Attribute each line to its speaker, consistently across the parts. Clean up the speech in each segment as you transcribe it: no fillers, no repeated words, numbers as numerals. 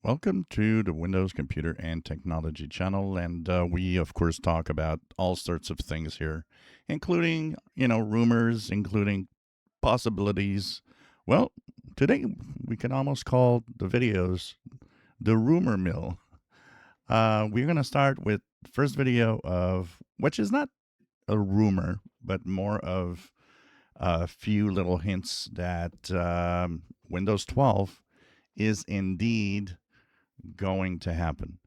Speaker 1: Welcome to the Windows Computer and Technology channel. And we, of course, talk about all sorts of things here, including, rumors, including possibilities. Well, today we can almost call the videos the rumor mill. We're going to start with the first video of, which is not a rumor, but more of a few little hints that Windows 12 is indeed going to happen.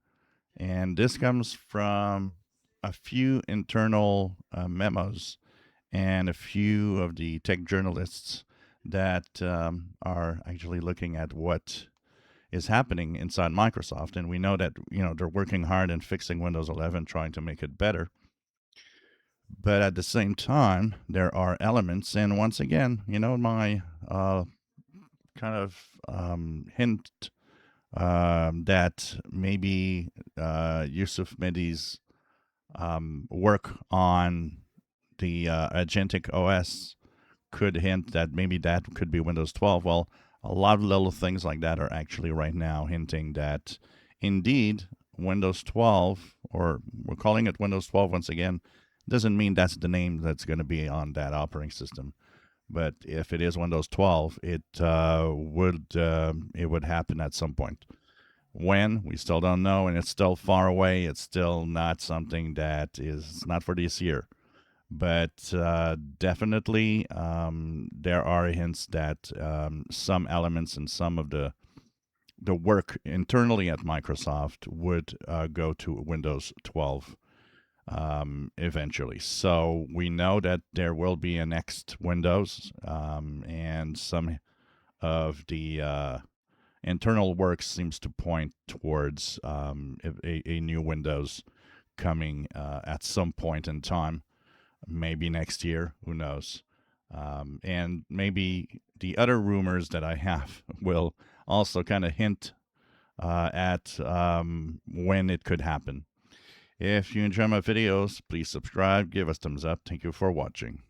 Speaker 1: And this comes from a few internal memos and a few of the tech journalists that are actually looking at what is happening inside Microsoft. And we know that, they're working hard and fixing Windows 11, trying to make it better. But at the same time, there are elements. And once again, my kind of hint that maybe Yusuf Mehdi's work on the Agentic OS could hint that maybe that could be Windows 12. Well, a lot of little things like that are actually right now hinting that indeed Windows 12, or we're calling it Windows 12 once again, doesn't mean that's the name that's going to be on that operating system. But if it is Windows 12, it would happen at some point. When, we still don't know, and it's still far away. It's still not something that is not for this year. But definitely, there are hints that some elements and some of the work internally at Microsoft would go to Windows 12 eventually. So we know that there will be a next Windows, and some of the internal work seems to point towards a new Windows coming at some point in time, maybe next year, who knows. And maybe the other rumors that I have will also kind of hint at when it could happen. If you enjoy my videos, please subscribe, give us thumbs up. Thank you for watching.